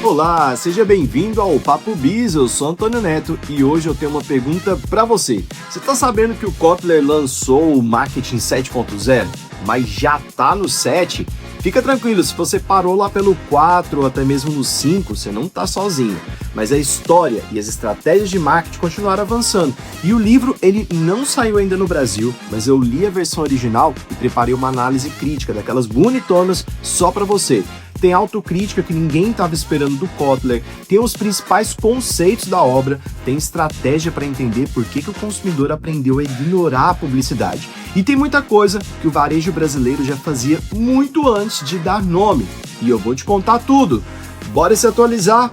Olá, seja bem-vindo ao Papo Biz, eu sou Antônio Neto e hoje eu tenho uma pergunta para você. Você tá sabendo que o Kotler lançou o Marketing 7.0, mas já tá no 7? Fica tranquilo, se você parou lá pelo 4 ou até mesmo no 5, você não tá sozinho. Mas a história e as estratégias de marketing continuaram avançando. E o livro, ele não saiu ainda no Brasil, mas eu li a versão original e preparei uma análise crítica daquelas bonitonas só para você. Tem autocrítica que ninguém estava esperando do Kotler, tem os principais conceitos da obra, tem estratégia para entender por que o consumidor aprendeu a ignorar a publicidade. E tem muita coisa que o varejo brasileiro já fazia muito antes de dar nome. E eu vou te contar tudo. Bora se atualizar?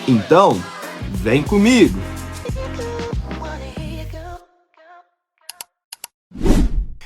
Então, vem comigo!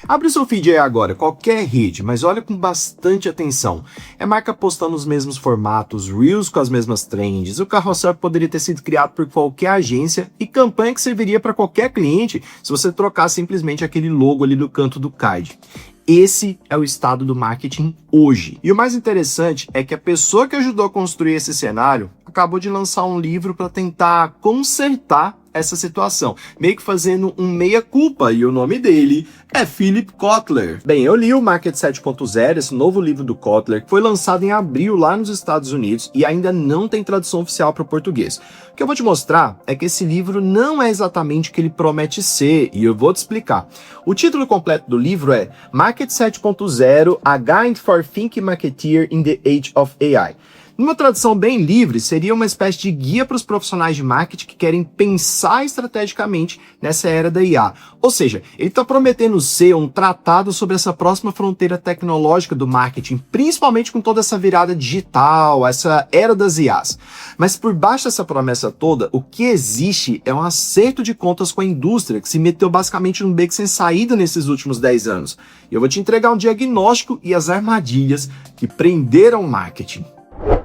Abre o seu feed aí agora, qualquer rede, mas olha com bastante atenção. É marca postando os mesmos formatos, reels com as mesmas trends, o carrossel poderia ter sido criado por qualquer agência e campanha que serviria para qualquer cliente se você trocar simplesmente aquele logo ali no canto do card. Esse é o estado do marketing hoje. E o mais interessante é que a pessoa que ajudou a construir esse cenário acabou de lançar um livro para tentar consertar essa situação, meio que fazendo um meia-culpa, e o nome dele é Philip Kotler. Bem, eu li o Marketing 7.0, esse novo livro do Kotler, que foi lançado em abril lá nos Estados Unidos e ainda não tem tradução oficial para o português. O que eu vou te mostrar é que esse livro não é exatamente o que ele promete ser, e eu vou te explicar. O título completo do livro é Marketing 7.0, A Guide for Thinking Marketeer in the Age of AI. Numa tradução bem livre, seria uma espécie de guia para os profissionais de marketing que querem pensar estrategicamente nessa era da IA. Ou seja, ele está prometendo ser um tratado sobre essa próxima fronteira tecnológica do marketing, principalmente com toda essa virada digital, essa era das IAs. Mas por baixo dessa promessa toda, o que existe é um acerto de contas com a indústria, que se meteu basicamente num beco sem saída nesses últimos 10 anos. E eu vou te entregar um diagnóstico e as armadilhas que prenderam o marketing.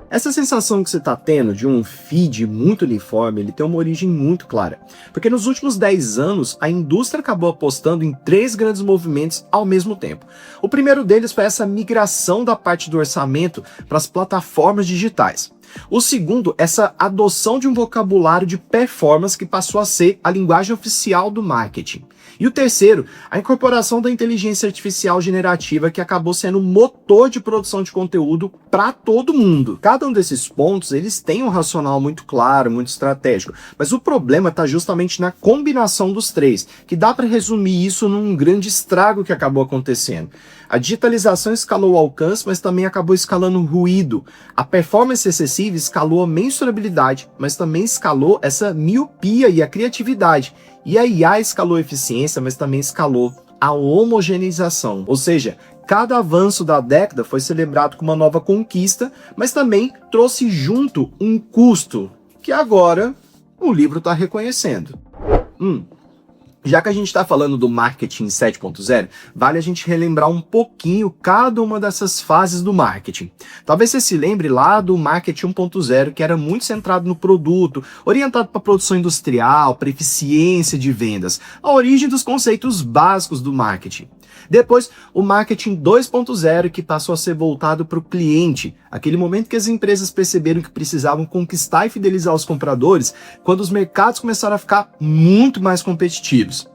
Essa sensação que você está tendo de um feed muito uniforme, ele tem uma origem muito clara. Porque nos últimos 10 anos, a indústria acabou apostando em 3 grandes movimentos ao mesmo tempo. O primeiro deles foi essa migração da parte do orçamento para as plataformas digitais. O segundo, essa adoção de um vocabulário de performance que passou a ser a linguagem oficial do marketing. E o terceiro, a incorporação da inteligência artificial generativa que acabou sendo o motor de produção de conteúdo para todo mundo. Cada um desses pontos, eles têm um racional muito claro, muito estratégico, mas o problema está justamente na combinação dos três, que dá para resumir isso num grande estrago que acabou acontecendo. A digitalização escalou o alcance, mas também acabou escalando o ruído. A performance excessiva escalou a mensurabilidade, mas também escalou essa miopia e a criatividade. E a IA escalou a eficiência, mas também escalou a homogeneização. Ou seja, cada avanço da década foi celebrado com uma nova conquista, mas também trouxe junto um custo, que agora o livro está reconhecendo. Já que a gente está falando do Marketing 7.0, vale a gente relembrar um pouquinho cada uma dessas fases do marketing. Talvez você se lembre lá do Marketing 1.0, que era muito centrado no produto, orientado para produção industrial, para eficiência de vendas, a origem dos conceitos básicos do marketing. Depois, o Marketing 2.0, que passou a ser voltado para o cliente, aquele momento que as empresas perceberam que precisavam conquistar e fidelizar os compradores, quando os mercados começaram a ficar muito mais competitivos.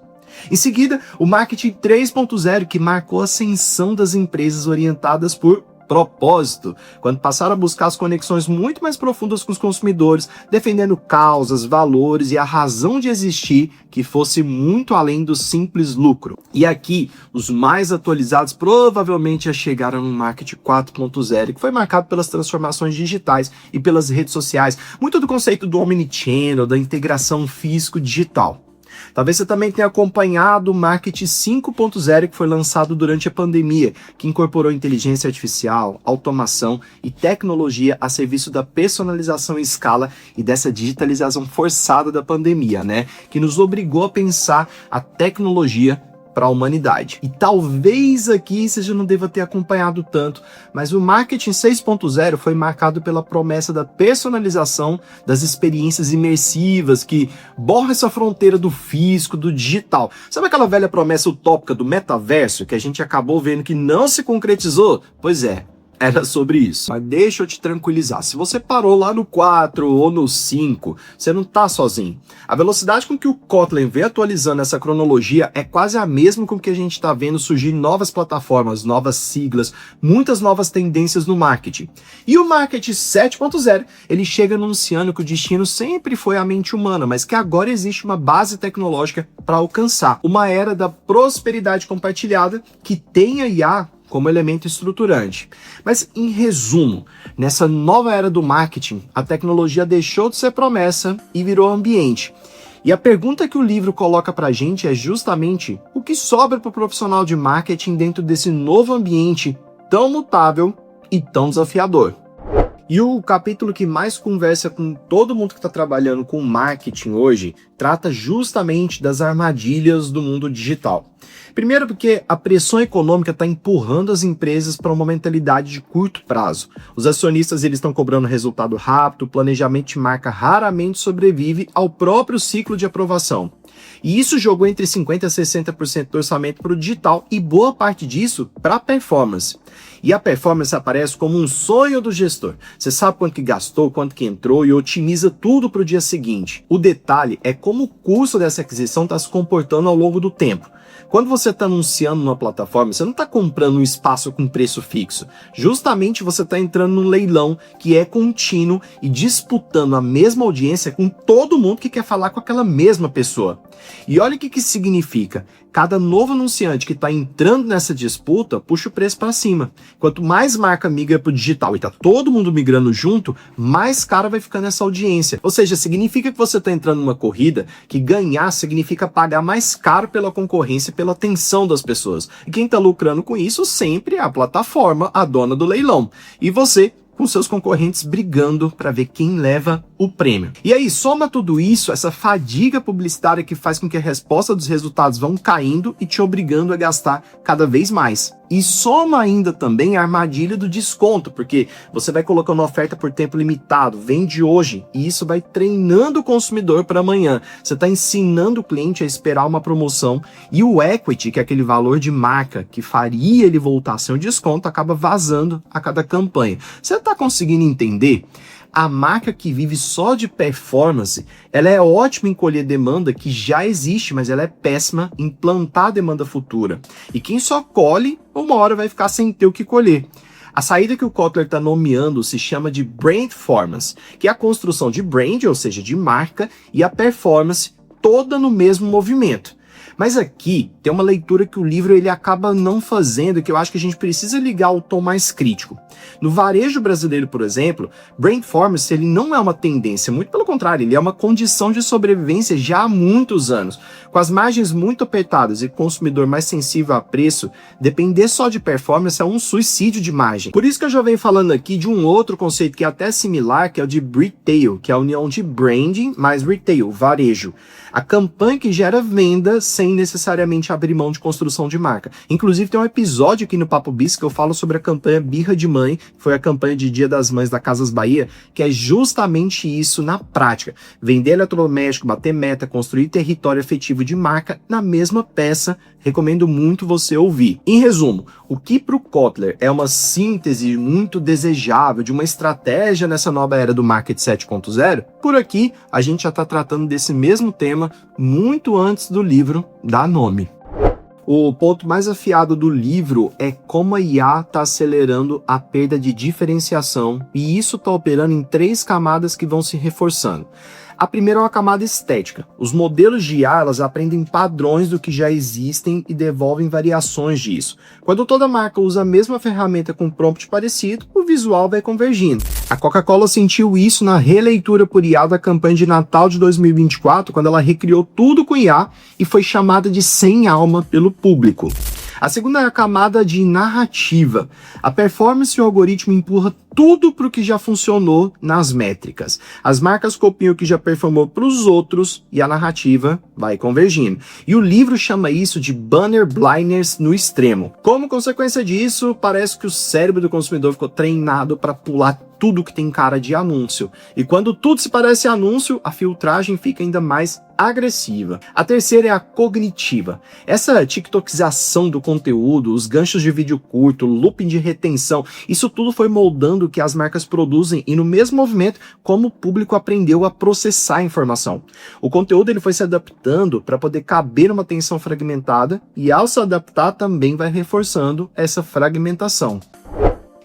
Em seguida, o Marketing 3.0, que marcou a ascensão das empresas orientadas por propósito, quando passaram a buscar as conexões muito mais profundas com os consumidores, defendendo causas, valores e a razão de existir que fosse muito além do simples lucro. E aqui, os mais atualizados provavelmente já chegaram no Marketing 4.0, que foi marcado pelas transformações digitais e pelas redes sociais, muito do conceito do omnichannel, da integração físico-digital. Talvez você também tenha acompanhado o Marketing 5.0, que foi lançado durante a pandemia, que incorporou inteligência artificial, automação e tecnologia a serviço da personalização em escala e dessa digitalização forçada da pandemia, né? Que nos obrigou a pensar a tecnologia para a humanidade. E talvez aqui você já não deva ter acompanhado tanto, mas o Marketing 6.0 foi marcado pela promessa da personalização das experiências imersivas que borra essa fronteira do físico, do digital. Sabe aquela velha promessa utópica do metaverso que a gente acabou vendo que não se concretizou? Pois é, era sobre isso. Mas deixa eu te tranquilizar, se você parou lá no 4 ou no 5, você não tá sozinho. A velocidade com que o Kotlin vem atualizando essa cronologia é quase a mesma com que a gente está vendo surgir novas plataformas, novas siglas, muitas novas tendências no marketing. E o Marketing 7.0, ele chega anunciando que o destino sempre foi a mente humana, mas que agora existe uma base tecnológica para alcançar uma era da prosperidade compartilhada que tem a IA como elemento estruturante. Mas, em resumo, nessa nova era do marketing, a tecnologia deixou de ser promessa e virou ambiente. E a pergunta que o livro coloca pra gente é justamente o que sobra para o profissional de marketing dentro desse novo ambiente tão mutável e tão desafiador. E o capítulo que mais conversa com todo mundo que está trabalhando com marketing hoje trata justamente das armadilhas do mundo digital. Primeiro porque a pressão econômica está empurrando as empresas para uma mentalidade de curto prazo. Os acionistas eles estão cobrando resultado rápido, o planejamento de marca raramente sobrevive ao próprio ciclo de aprovação. E isso jogou entre 50% a 60% do orçamento para o digital e boa parte disso para a performance. E a performance aparece como um sonho do gestor. Você sabe quanto que gastou, quanto que entrou e otimiza tudo para o dia seguinte. O detalhe é como o custo dessa aquisição está se comportando ao longo do tempo. Quando você está anunciando numa plataforma, você não está comprando um espaço com preço fixo. Justamente você está entrando num leilão que é contínuo e disputando a mesma audiência com todo mundo que quer falar com aquela mesma pessoa. E olha o que isso significa. Cada novo anunciante que está entrando nessa disputa puxa o preço para cima. Quanto mais marca migra para o digital e está todo mundo migrando junto, mais cara vai ficando essa audiência. Ou seja, significa que você está entrando numa corrida que ganhar significa pagar mais caro pela concorrência e pela atenção das pessoas. E quem está lucrando com isso sempre é a plataforma, a dona do leilão. E você, com seus concorrentes brigando para ver quem leva o prêmio. E aí, soma tudo isso, essa fadiga publicitária que faz com que a resposta dos resultados vão caindo e te obrigando a gastar cada vez mais. E soma ainda também a armadilha do desconto, porque você vai colocando oferta por tempo limitado, vende hoje, e isso vai treinando o consumidor para amanhã. Você está ensinando o cliente a esperar uma promoção, e o equity, que é aquele valor de marca que faria ele voltar sem o desconto, acaba vazando a cada campanha. Você está conseguindo entender? A marca que vive só de performance, ela é ótima em colher demanda que já existe, mas ela é péssima em plantar demanda futura. E quem só colhe, uma hora vai ficar sem ter o que colher. A saída que o Kotler está nomeando se chama de Brandformance, que é a construção de brand, ou seja, de marca, e a performance toda no mesmo movimento. Mas aqui tem uma leitura que o livro ele acaba não fazendo, que eu acho que a gente precisa ligar ao tom mais crítico. No varejo brasileiro, por exemplo, Brandformance ele não é uma tendência, muito pelo contrário, ele é uma condição de sobrevivência já há muitos anos. Com as margens muito apertadas e consumidor mais sensível a preço, depender só de performance é um suicídio de margem. Por isso que eu já venho falando aqui de um outro conceito que é até similar, que é o de retail, que é a união de branding mais retail, varejo. A campanha que gera venda sem necessariamente abrir mão de construção de marca. Inclusive tem um episódio aqui no Papo Bis que eu falo sobre a campanha Birra de Mãe, que foi a campanha de Dia das Mães da Casas Bahia, que é justamente isso na prática. Vender eletrodoméstico, bater meta, construir território efetivo de marca na mesma peça. Recomendo muito você ouvir. Em resumo, o que para o Kotler é uma síntese muito desejável de uma estratégia nessa nova era do Marketing 7.0, por aqui a gente já está tratando desse mesmo tema muito antes do livro dar nome. O ponto mais afiado do livro é como a IA está acelerando a perda de diferenciação e isso está operando em 3 camadas que vão se reforçando. A primeira é uma camada estética. Os modelos de IA elas aprendem padrões do que já existem e devolvem variações disso. Quando toda marca usa a mesma ferramenta com prompt parecido, o visual vai convergindo. A Coca-Cola sentiu isso na releitura por IA da campanha de Natal de 2024, quando ela recriou tudo com IA e foi chamada de sem alma pelo público. A segunda é a camada de narrativa. A performance e o algoritmo empurra tudo para o que já funcionou nas métricas. As marcas copiam o que já performou para os outros e a narrativa vai convergindo. E o livro chama isso de banner blindness no extremo. Como consequência disso, parece que o cérebro do consumidor ficou treinado para pular tudo que tem cara de anúncio. E quando tudo se parece anúncio, a filtragem fica ainda mais agressiva. A terceira é a cognitiva. Essa tiktokização do conteúdo, os ganchos de vídeo curto, looping de retenção, isso tudo foi moldando o que as marcas produzem e no mesmo movimento como o público aprendeu a processar a informação. O conteúdo ele foi se adaptando para poder caber numa atenção fragmentada e ao se adaptar também vai reforçando essa fragmentação.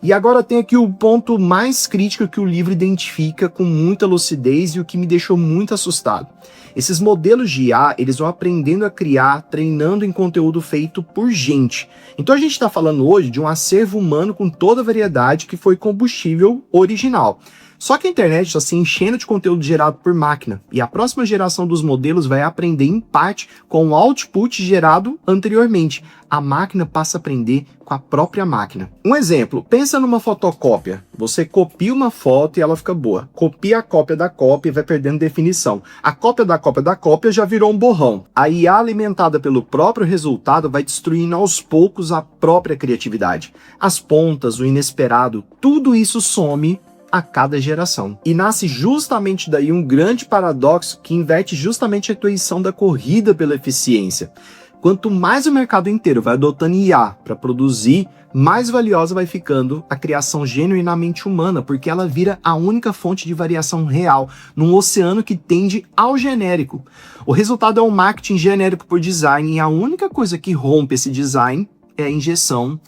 E agora tem aqui o ponto mais crítico que o livro identifica com muita lucidez e o que me deixou muito assustado. Esses modelos de IA, eles vão aprendendo a criar, treinando em conteúdo feito por gente. Então a gente está falando hoje de um acervo humano com toda a variedade que foi combustível original. Só que a internet está se enchendo de conteúdo gerado por máquina, e a próxima geração dos modelos vai aprender em parte com o output gerado anteriormente. A máquina passa a aprender com a própria máquina. Um exemplo, pensa numa fotocópia. Você copia uma foto e ela fica boa. Copia a cópia da cópia e vai perdendo definição. A cópia da cópia da cópia já virou um borrão. A IA alimentada pelo próprio resultado vai destruindo aos poucos a própria criatividade. As pontas, o inesperado, tudo isso some a cada geração. E nasce justamente daí um grande paradoxo que inverte justamente a equação da corrida pela eficiência. Quanto mais o mercado inteiro vai adotando IA para produzir, mais valiosa vai ficando a criação genuinamente humana, porque ela vira a única fonte de variação real, num oceano que tende ao genérico. O resultado é um marketing genérico por design, e a única coisa que rompe esse design é a injeção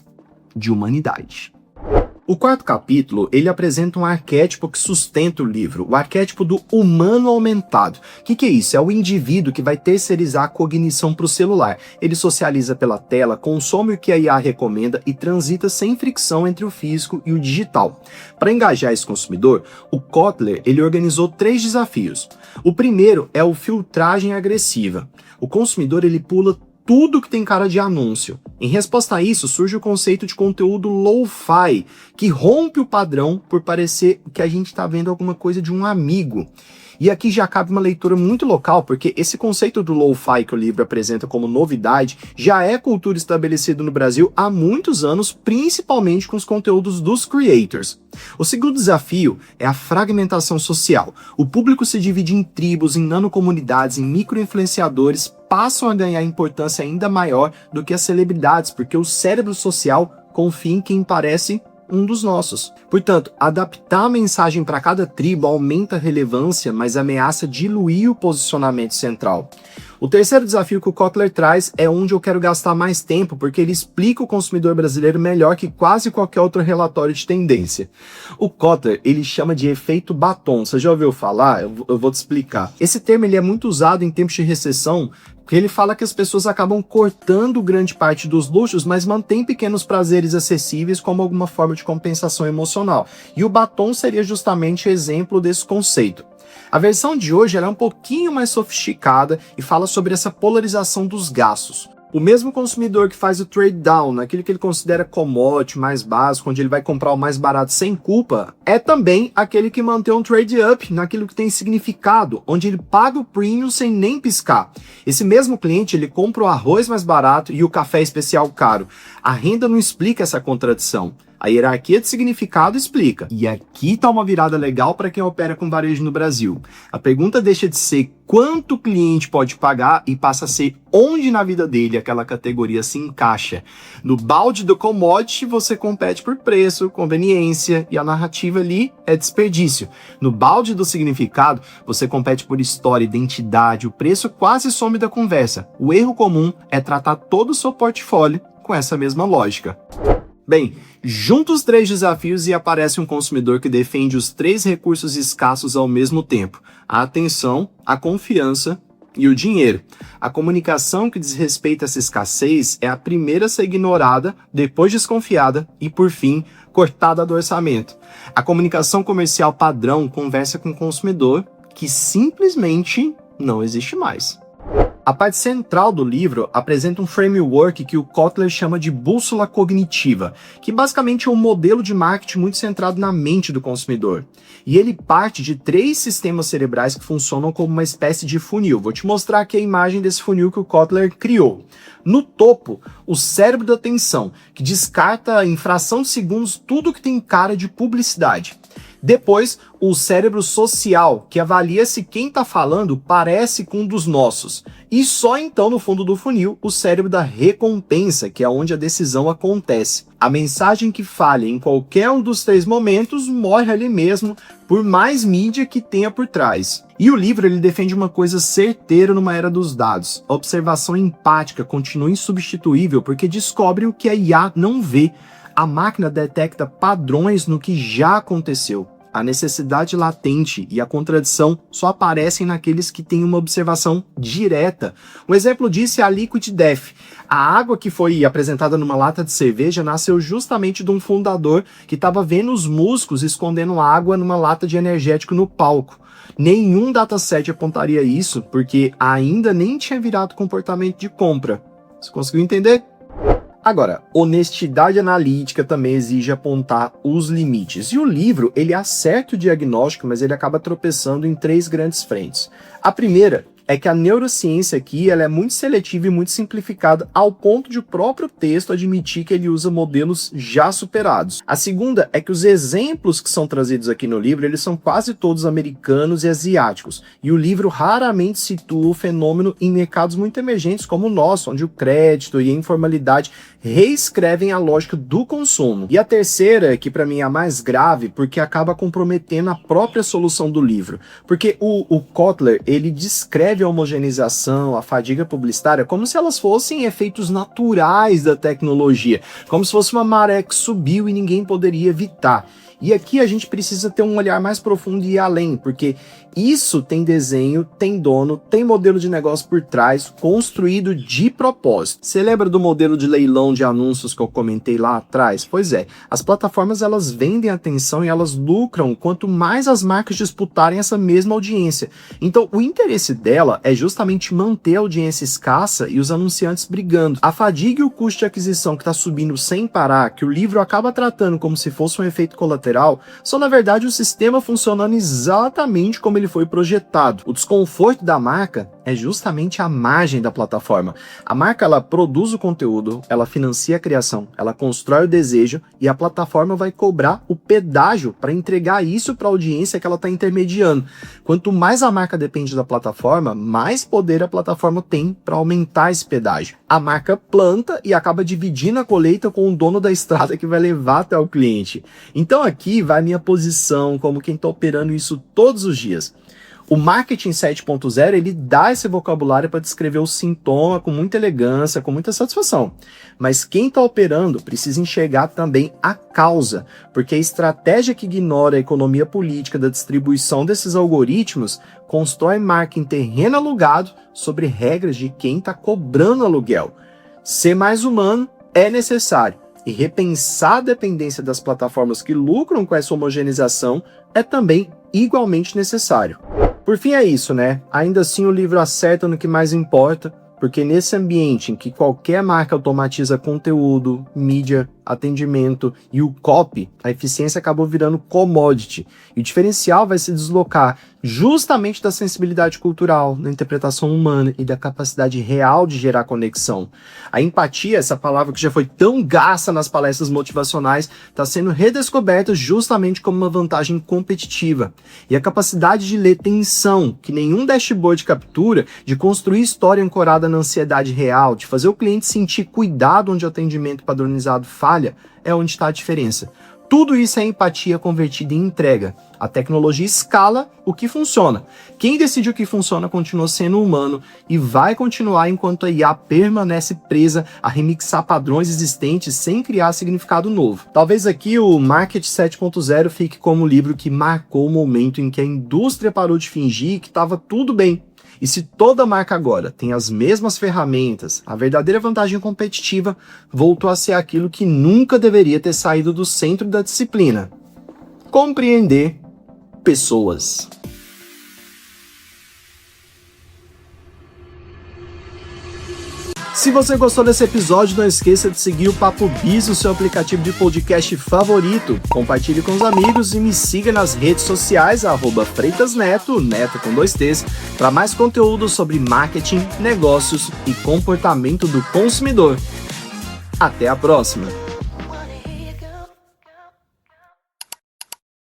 de humanidade. O quarto capítulo, ele apresenta um arquétipo que sustenta o livro, o arquétipo do humano aumentado. O que é isso? É o indivíduo que vai terceirizar a cognição para o celular. Ele socializa pela tela, consome o que a IA recomenda e transita sem fricção entre o físico e o digital. Para engajar esse consumidor, o Kotler ele organizou 3 desafios. O primeiro é o filtragem agressiva. O consumidor ele pula tudo que tem cara de anúncio. Em resposta a isso, surge o conceito de conteúdo lo-fi, que rompe o padrão por parecer que a gente está vendo alguma coisa de um amigo. E aqui já cabe uma leitura muito local, porque esse conceito do lo-fi que o livro apresenta como novidade já é cultura estabelecida no Brasil há muitos anos, principalmente com os conteúdos dos creators. O segundo desafio é a fragmentação social. O público se divide em tribos, em nanocomunidades, em micro-influenciadores, passam a ganhar importância ainda maior do que as celebridades, porque o cérebro social confia em quem parece um dos nossos. Portanto, adaptar a mensagem para cada tribo aumenta a relevância, mas ameaça diluir o posicionamento central. O terceiro desafio que o Kotler traz é onde eu quero gastar mais tempo, porque ele explica o consumidor brasileiro melhor que quase qualquer outro relatório de tendência. O Kotler, ele chama de efeito batom. Você já ouviu falar? Eu vou te explicar. Esse termo ele é muito usado em tempos de recessão, porque ele fala que as pessoas acabam cortando grande parte dos luxos, mas mantêm pequenos prazeres acessíveis como alguma forma de compensação emocional. E o batom seria justamente exemplo desse conceito. A versão de hoje ela é um pouquinho mais sofisticada e fala sobre essa polarização dos gastos. O mesmo consumidor que faz o trade down, naquilo que ele considera commodity, mais básico, onde ele vai comprar o mais barato sem culpa, é também aquele que mantém um trade up naquilo que tem significado, onde ele paga o premium sem nem piscar. Esse mesmo cliente, ele compra o arroz mais barato e o café especial caro. A renda não explica essa contradição. A hierarquia de significado explica. E aqui está uma virada legal para quem opera com varejo no Brasil. A pergunta deixa de ser quanto o cliente pode pagar e passa a ser onde na vida dele aquela categoria se encaixa. No balde do commodity você compete por preço, conveniência e a narrativa ali é desperdício. No balde do significado você compete por história, identidade, o preço quase some da conversa. O erro comum é tratar todo o seu portfólio com essa mesma lógica. Bem, junta os 3 desafios e aparece um consumidor que defende os 3 recursos escassos ao mesmo tempo: a atenção, a confiança e o dinheiro. A comunicação que desrespeita essa escassez é a primeira a ser ignorada, depois desconfiada e, por fim, cortada do orçamento. A comunicação comercial padrão conversa com o consumidor que simplesmente não existe mais. A parte central do livro apresenta um framework que o Kotler chama de bússola cognitiva, que basicamente é um modelo de marketing muito centrado na mente do consumidor. E ele parte de 3 sistemas cerebrais que funcionam como uma espécie de funil. Vou te mostrar aqui a imagem desse funil que o Kotler criou. No topo, o cérebro da atenção, que descarta em fração de segundos tudo que tem cara de publicidade. Depois, o cérebro social, que avalia se quem está falando parece com um dos nossos. E só então, no fundo do funil, o cérebro da recompensa, que é onde a decisão acontece. A mensagem que falha em qualquer um dos 3 momentos morre ali mesmo, por mais mídia que tenha por trás. E o livro ele defende uma coisa certeira numa era dos dados. A observação empática continua insubstituível porque descobre o que a IA não vê. A máquina detecta padrões no que já aconteceu. A necessidade latente e a contradição só aparecem naqueles que têm uma observação direta. Um exemplo disso é a Liquid Death. A água que foi apresentada numa lata de cerveja nasceu justamente de um fundador que estava vendo os músicos escondendo água numa lata de energético no palco. Nenhum dataset apontaria isso, porque ainda nem tinha virado comportamento de compra. Você conseguiu entender? Agora, honestidade analítica também exige apontar os limites. E o livro, ele acerta o diagnóstico, mas ele acaba tropeçando em 3 grandes frentes. A primeira é que a neurociência aqui ela é muito seletiva e muito simplificada ao ponto de o próprio texto admitir que ele usa modelos já superados. A segunda é que os exemplos que são trazidos aqui no livro, eles são quase todos americanos e asiáticos. E o livro raramente situa o fenômeno em mercados muito emergentes como o nosso, onde o crédito e a informalidade reescrevem a lógica do consumo. E a terceira, que para mim é a mais grave, porque acaba comprometendo a própria solução do livro. Porque o Kotler, ele descreve a homogeneização, a fadiga publicitária, como se elas fossem efeitos naturais da tecnologia, como se fosse uma maré que subiu e ninguém poderia evitar. E aqui a gente precisa ter um olhar mais profundo e ir além, porque isso tem desenho, tem dono, tem modelo de negócio por trás, construído de propósito. Você lembra do modelo de leilão de anúncios que eu comentei lá atrás? Pois é, as plataformas elas vendem atenção e elas lucram quanto mais as marcas disputarem essa mesma audiência. Então o interesse dela é justamente manter a audiência escassa e os anunciantes brigando. A fadiga e o custo de aquisição que está subindo sem parar, que o livro acaba tratando como se fosse um efeito colateral, são na verdade o sistema funcionando exatamente como ele foi projetado. O desconforto da marca é justamente a margem da plataforma. A marca ela produz o conteúdo, ela financia a criação, ela constrói o desejo e a plataforma vai cobrar o pedágio para entregar isso para a audiência que ela está intermediando. Quanto mais a marca depende da plataforma, mais poder a plataforma tem para aumentar esse pedágio. A marca planta e acaba dividindo a colheita com o dono da estrada que vai levar até o cliente. Então aqui vai minha posição como quem está operando isso todos os dias. O marketing 7.0 ele dá esse vocabulário para descrever o sintoma com muita elegância, com muita satisfação. Mas quem está operando precisa enxergar também a causa, porque a estratégia que ignora a economia política da distribuição desses algoritmos constrói marca em terreno alugado sobre regras de quem está cobrando aluguel. Ser mais humano é necessário. E repensar a dependência das plataformas que lucram com essa homogeneização é também igualmente necessário. Por fim é isso, né? Ainda assim o livro acerta no que mais importa, porque nesse ambiente em que qualquer marca automatiza conteúdo, mídia, atendimento e o copy, a eficiência acabou virando commodity. E o diferencial vai se deslocar justamente da sensibilidade cultural, da interpretação humana e da capacidade real de gerar conexão. A empatia, essa palavra que já foi tão gasta nas palestras motivacionais, está sendo redescoberta justamente como uma vantagem competitiva. E a capacidade de ler tensão, que nenhum dashboard captura, de construir história ancorada na ansiedade real, de fazer o cliente sentir cuidado onde o atendimento padronizado falha, é onde está a diferença. Tudo isso é empatia convertida em entrega. A tecnologia escala o que funciona. Quem decide o que funciona continua sendo humano e vai continuar enquanto a IA permanece presa a remixar padrões existentes sem criar significado novo. Talvez aqui o Marketing 7.0 fique como o livro que marcou o momento em que a indústria parou de fingir que estava tudo bem. E se toda marca agora tem as mesmas ferramentas, a verdadeira vantagem competitiva voltou a ser aquilo que nunca deveria ter saído do centro da disciplina: compreender pessoas. Se você gostou desse episódio, não esqueça de seguir o Papo Biz no seu aplicativo de podcast favorito. Compartilhe com os amigos e me siga nas redes sociais, @FreitasNeto, Neto com 2 T's, para mais conteúdo sobre marketing, negócios e comportamento do consumidor. Até a próxima!